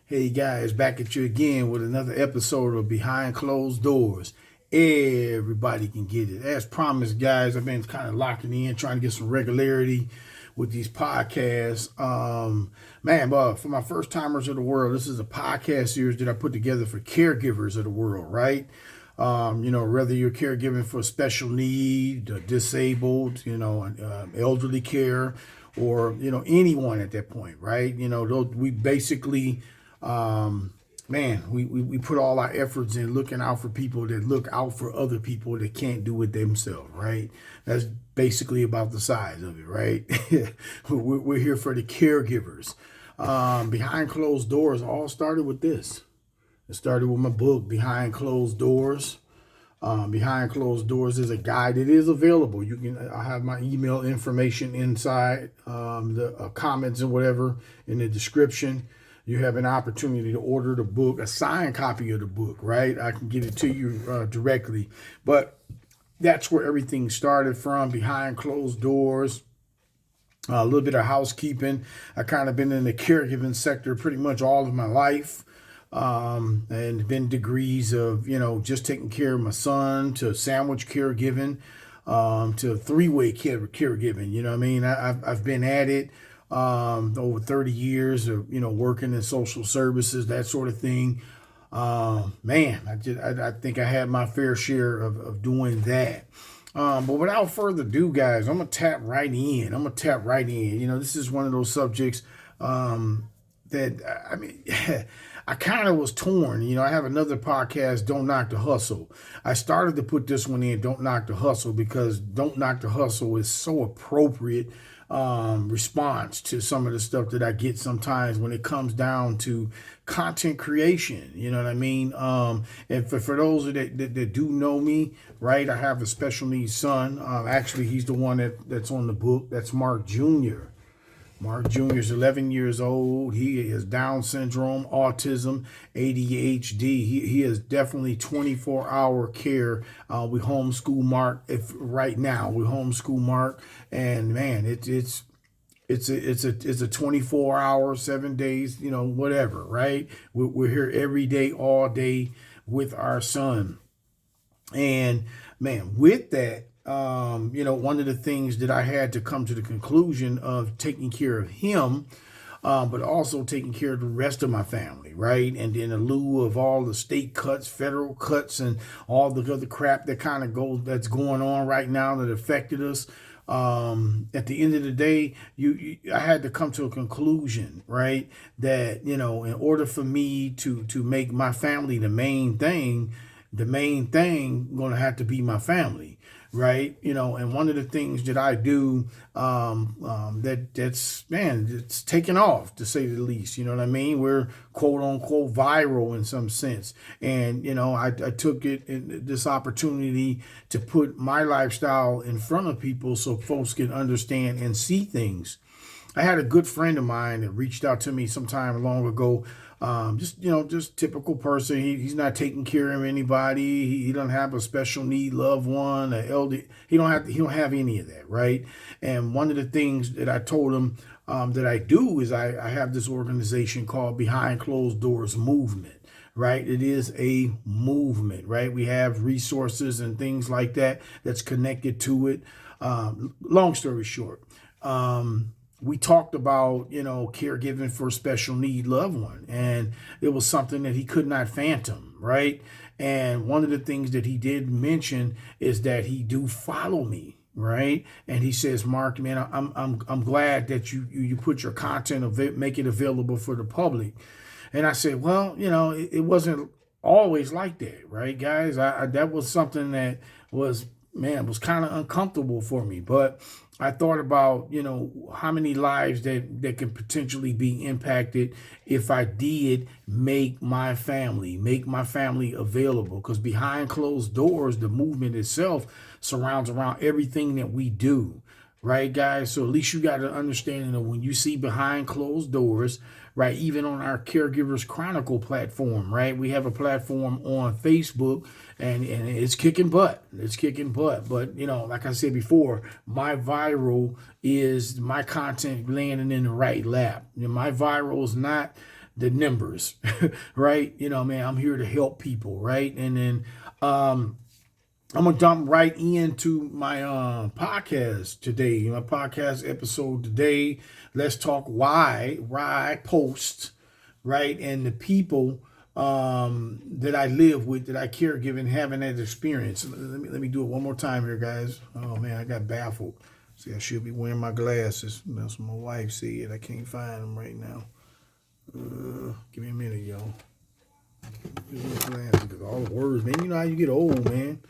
Hey guys, back at you again with another episode of Behind Closed Doors. Everybody can get it. As promised, guys, I've been kind of locking in, trying to get some regularity with these podcasts. For my first timers of the world, this is a podcast series that I put together for caregivers of the world, right? Whether you're caregiving for special need, disabled, elderly care, or, anyone at that point, right? We basically, we put all our efforts in looking out for people that look out for other people that can't do it themselves, right? That's basically about the size of it, right? We're here for the caregivers. Behind Closed Doors all started with this. It started with my book, Behind Closed Doors. Behind Closed Doors is a guide. It is available. I have my email information inside the comments and whatever in the description. You have an opportunity to order the book, a signed copy of the book, right? I can get it to you directly. But that's where everything started from, Behind Closed Doors. A little bit of housekeeping. I kind of been in the caregiving sector pretty much all of my life. And been degrees of, just taking care of my son, to sandwich caregiving, to three-way caregiving. You know what I mean? I've been at it over 30 years of, working in social services, that sort of thing. I think I had my fair share of doing that. But without further ado, guys, I'm going to tap right in. This is one of those subjects I kind of was torn. I have another podcast, Don't Knock the Hustle. I started to put this one in, Don't Knock the Hustle, because Don't Knock the Hustle is so appropriate response to some of the stuff that I get sometimes when it comes down to content creation. You know what I mean? And for those that do know me, right, I have a special needs son. Actually, he's the one that's on the book. That's Mark Jr. Mark Jr. is 11 years old. He has Down syndrome, autism, ADHD. He is definitely 24-hour care. We homeschool Mark. Right now we homeschool Mark, and man, it's a 24-hour, 7 days, whatever, right? We're here every day, all day with our son, and man, with that. One of the things that I had to come to the conclusion of taking care of him, but also taking care of the rest of my family, right? And in lieu of all the state cuts, federal cuts, and all the other crap that's going on right now that affected us. At the end of the day, I had to come to a conclusion, right? That, in order for me to make my family the main thing going to have to be my family. Right. And one of the things that I do it's taken off, to say the least. You know what I mean? We're quote unquote viral in some sense. And, I took this opportunity to put my lifestyle in front of people so folks can understand and see things. I had a good friend of mine that reached out to me sometime long ago. Just typical person. He's not taking care of anybody. He don't have a special need loved one, an elder. He don't have any of that, right? And one of the things that I told him that I do is I have this organization called Behind Closed Doors Movement, right? It is a movement, right? We have resources and things like that that's connected to it. Long story short, we talked about, caregiving for a special need loved one. And it was something that he could not fathom, right? And one of the things that he did mention is that he do follow me, right? And he says, Mark, man, I'm glad that you put your content, make it available for the public. And I said, well, it wasn't always like that, right, guys? That was something that was kind of uncomfortable for me. But I thought about, how many lives that can potentially be impacted if I did make my family available. Because Behind Closed Doors, the movement itself surrounds around everything that we do. Right, guys? So at least you got an understanding of when you see Behind Closed Doors, right? Even on our Caregivers Chronicle platform, right? We have a platform on Facebook, and it's kicking butt. But, like I said before, my viral is my content landing in the right lap. My viral is not the numbers, right? You know, man, I'm here to help people, right? And then I'm gonna jump right into my podcast today. My podcast episode today. Let's talk why I post, right? And the people that I live with, that I caregive, and having that experience. Let me do it one more time here, guys. Oh man, I got baffled. See, I should be wearing my glasses. That's what my wife said. I can't find them right now. Give me a minute, y'all. Because all the words, man. You know how you get old, man.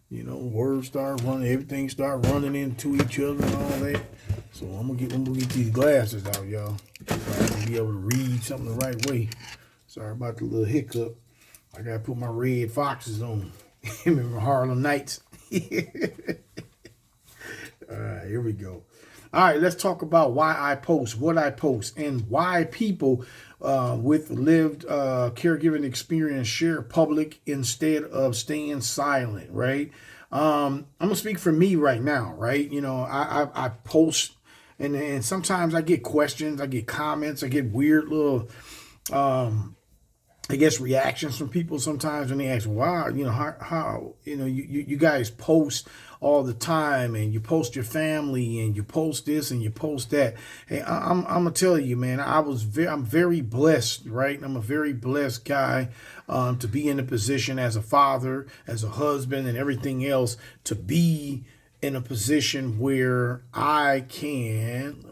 You know, words start running, everything start running into each other and all that. So I'm gonna get these glasses out, y'all. So I can be able to read something the right way. Sorry about the little hiccup. I gotta put my red foxes on. Remember Harlem Nights? All right, here we go. All right, let's talk about why I post, what I post, and why people with lived caregiving experience share public instead of staying silent, right? I'm gonna speak for me right now, right? You know, I post, and sometimes I get questions, I get comments, I get weird little I guess reactions from people sometimes when they ask, "Wow, you know how you know you guys post all the time, and you post your family, and you post this and you post that." Hey, I'm gonna tell you, man, I'm very blessed, right? I'm a very blessed guy to be in a position as a father, as a husband, and everything else, to be in a position where I can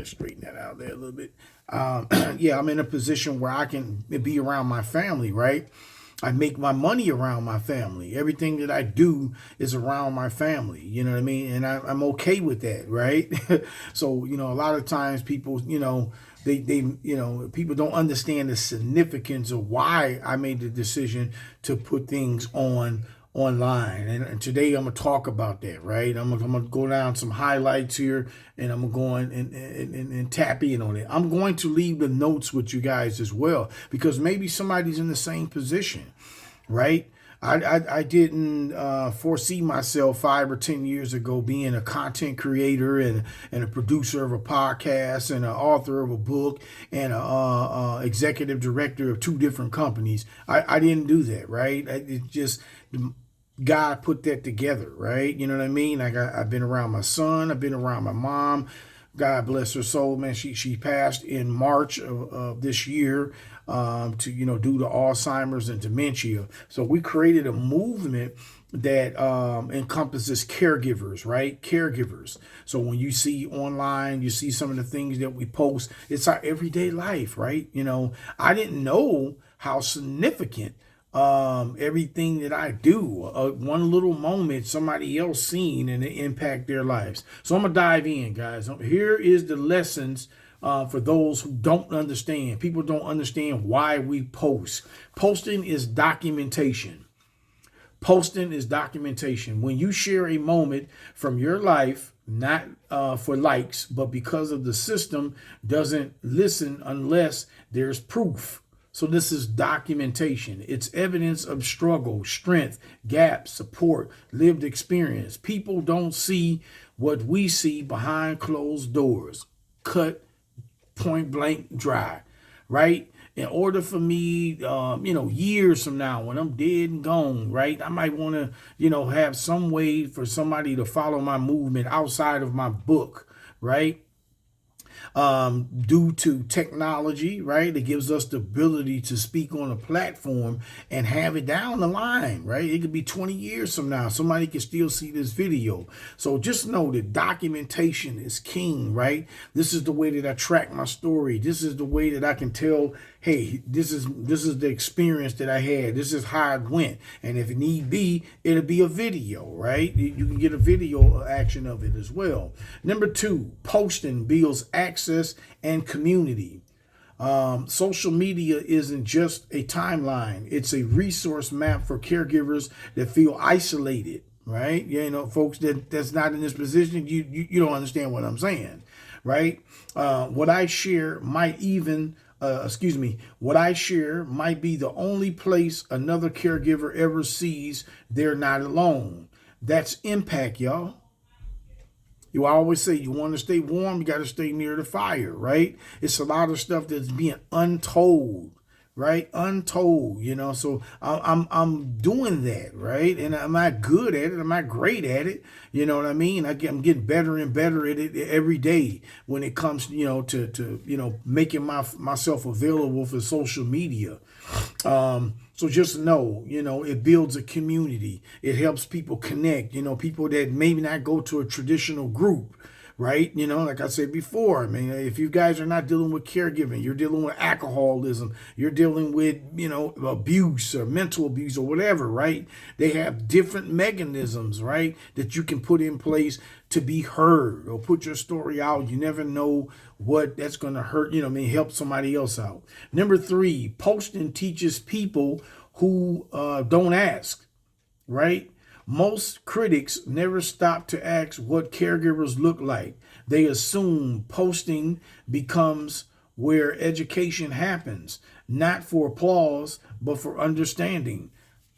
straighten that out there a little bit. Yeah, I'm in a position where I can be around my family, right? I make my money around my family. Everything that I do is around my family. You know what I mean? And I'm okay with that, right? So, you know, a lot of times people, you know, people don't understand the significance of why I made the decision to put things online. And today I'm gonna talk about that, right? I'm gonna go down some highlights here, and I'm gonna go in and tap in on it. I'm going to leave the notes with you guys as well, because maybe somebody's in the same position, right? I didn't foresee myself 5 or 10 years ago being a content creator and a producer of a podcast and an author of a book and a executive director of 2 different companies. I didn't do that, right? It just God put that together, right? You know what I mean? I've been around my son. I've been around my mom. God bless her soul, man. She passed in March of this year to, you know, due to Alzheimer's and dementia. So we created a movement that encompasses caregivers, right? Caregivers. So when you see online, you see some of the things that we post, it's our everyday life, right? You know, I didn't know how significant everything that I do, one little moment somebody else seen, and it impact their lives. So I'm gonna dive in, guys. Here is the lessons for those who don't understand. People don't understand why we post. Posting is documentation. Posting is documentation. When you share a moment from your life, not for likes, but because of the system doesn't listen unless there's proof. So this is documentation. It's evidence of struggle, strength, gaps, support, lived experience. People don't see what we see behind closed doors. Cut, point blank, dry, right? In order for me, you know, years from now, when I'm dead and gone, right, I might want to, you know, have some way for somebody to follow my movement outside of my book, right? Due to technology, right? It gives us the ability to speak on a platform and have it down the line, right? It could be 20 years from now. Somebody can still see this video. So just know that documentation is king, right? This is the way that I track my story. This is the way that I can tell, hey, this is the experience that I had. This is how it went. And if it need be, it'll be a video, right? You can get a video action of it as well. Number 2, posting builds access and community. Social media isn't just a timeline. It's a resource map for caregivers that feel isolated, right? You know, folks that's not in this position, you don't understand what I'm saying, right? What I share might even what I share might be the only place another caregiver ever sees they're not alone. That's impact, y'all. You always say you want to stay warm, you got to stay near the fire, right? It's a lot of stuff that's being untold, right? Untold, So I'm doing that, right? And I'm not good at it. I'm not great at it. You know what I mean? I'm getting better and better at it every day when it comes, to making myself available for social media. So just know, it builds a community. It helps people connect, people that maybe not go to a traditional group, right? Like I said before, I mean, if you guys are not dealing with caregiving, you're dealing with alcoholism, you're dealing with, abuse or mental abuse or whatever, right? They have different mechanisms, right, that you can put in place to be heard or put your story out. You never know what that's going to hurt, help somebody else out. Number 3, posting teaches people who don't ask, right? Most critics never stop to ask what caregivers look like. They assume posting becomes where education happens, not for applause, but for understanding.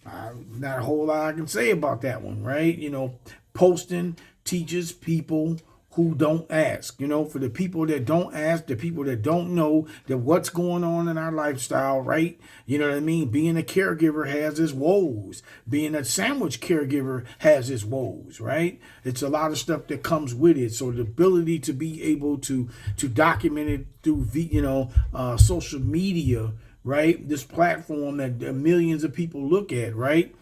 Not a whole lot I can say about that one, right? Posting teaches people who don't ask. For the people that don't ask, the people that don't know that what's going on in our lifestyle, right? You know what I mean? Being a caregiver has its woes. Being a sandwich caregiver has its woes, right? It's a lot of stuff that comes with it. So the ability to be able to document it through social media, right? This platform that millions of people look at, right?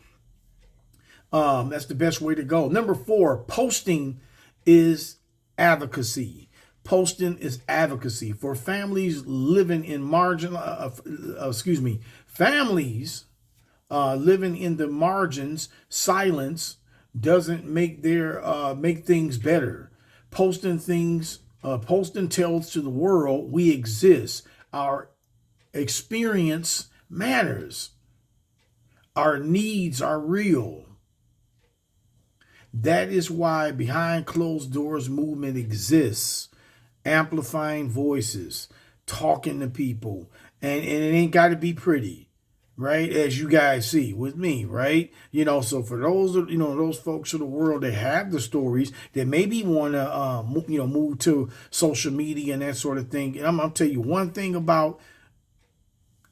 That's the best way to go. Number 4, posting is advocacy. Posting is advocacy for families living in families living in the margins. Silence doesn't make things better. Posting tells to the world we exist. Our experience matters. Our needs are real. That is why Behind Closed Doors movement exists, amplifying voices, talking to people, and it ain't got to be pretty, right? As you guys see with me, right? So for those folks of the world that have the stories that maybe want to, move to social media and that sort of thing. And I'm gonna tell you one thing about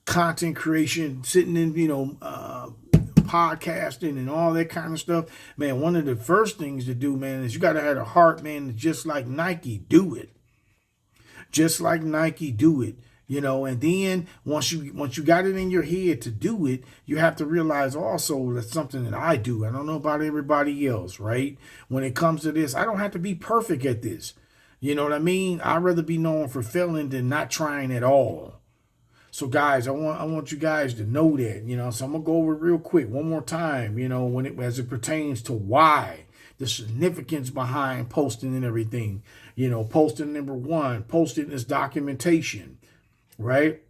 content creation, sitting in, podcasting and all that kind of stuff, man, one of the first things to do, man, is you got to have a heart, man, just like Nike, do it. Just like Nike, do it. And then once you got it in your head to do it, you have to realize also that's something that I do. I don't know about everybody else, right? When it comes to this, I don't have to be perfect at this. You know what I mean? I'd rather be known for failing than not trying at all. So guys, I want you guys to know that, so I'm gonna go over it real quick one more time, as it pertains to why, the significance behind posting and everything. Posting, number 1, posting is documentation, right?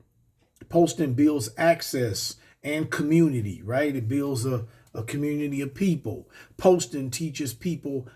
Posting builds access and community, right? It builds a community of people. Posting teaches people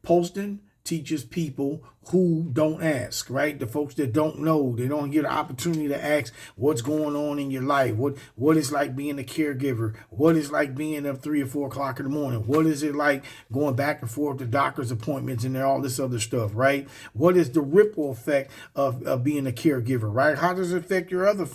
posting teaches people who don't ask, right? The folks that don't know, they don't get an opportunity to ask what's going on in your life, what it's like being a caregiver, what it's like being up 3 or 4 o'clock in the morning, what is it like going back and forth to doctor's appointments and all this other stuff, right? What is the ripple effect of being a caregiver, right? How does it affect your other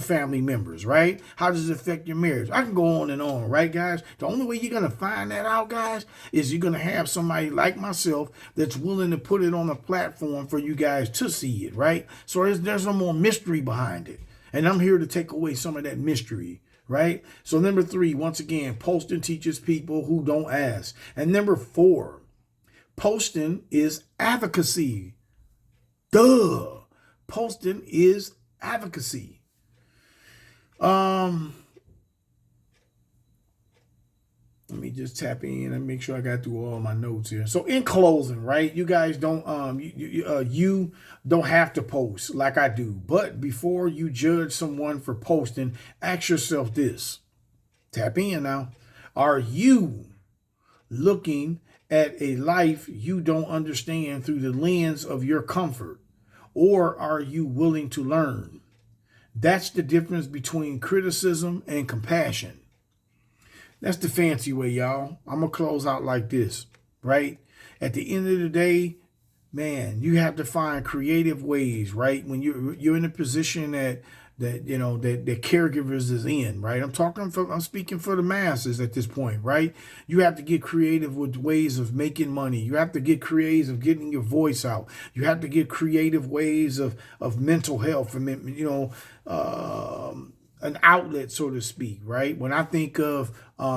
family members, right? How does it affect your marriage? I can go on and on, right, guys? The only way you're going to find that out, guys, is you're going to have somebody like myself that's willing to put it on a platform for you guys to see it, right? So there's no more mystery behind it. And I'm here to take away some of that mystery, right? So number 3, once again, posting teaches people who don't ask. And number 4, posting is advocacy. Duh. Posting is advocacy. Let me just tap in and make sure I got through all my notes here. So in closing, right, you guys don't you don't have to post like I do. But before you judge someone for posting, ask yourself this. Tap in now. Are you looking at a life you don't understand through the lens of your comfort? Or are you willing to learn? That's the difference between criticism and compassion. That's the fancy way, y'all. I'm going to close out like this. right? At the end of the day, man, you have to find creative ways, right? When you're in a position that caregivers is in, right? I'm speaking for the masses at this point, right? You have to get creative with ways of making money. You have to get creative of getting your voice out. You have to get creative ways of mental health and an outlet, so to speak, right? When I think of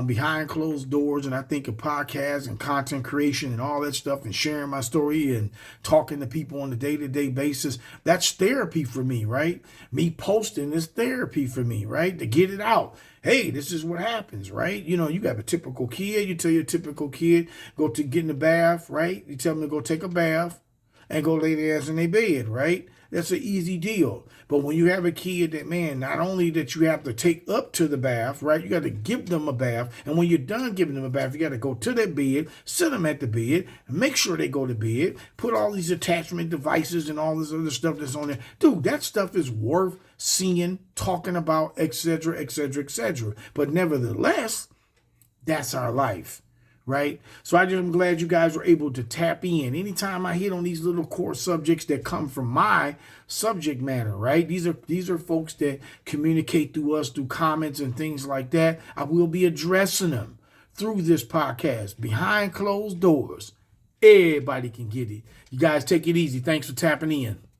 behind closed doors and I think of podcasts and content creation and all that stuff and sharing my story and talking to people on a day-to-day basis, that's therapy for me, right? Me posting is therapy for me, right? To get it out. Hey, this is what happens, right? You know, you got a typical kid. You tell your typical kid, go to get in the bath, right? You tell them to go take a bath and go lay their ass in their bed, right? That's an easy deal. But when you have a kid that, man, not only that you have to take up to the bath, right? You got to give them a bath. And when you're done giving them a bath, you got to go to their bed, sit them at the bed, and make sure they go to bed, put all these attachment devices and all this other stuff that's on there. Dude, that stuff is worth seeing, talking about, etc., etc., etc. But nevertheless, that's our life. Right? So I'm glad you guys were able to tap in. Anytime I hit on these little core subjects that come from my subject matter, right? These are folks that communicate through us through comments and things like that. I will be addressing them through this podcast behind closed doors. Everybody can get it. You guys take it easy. Thanks for tapping in.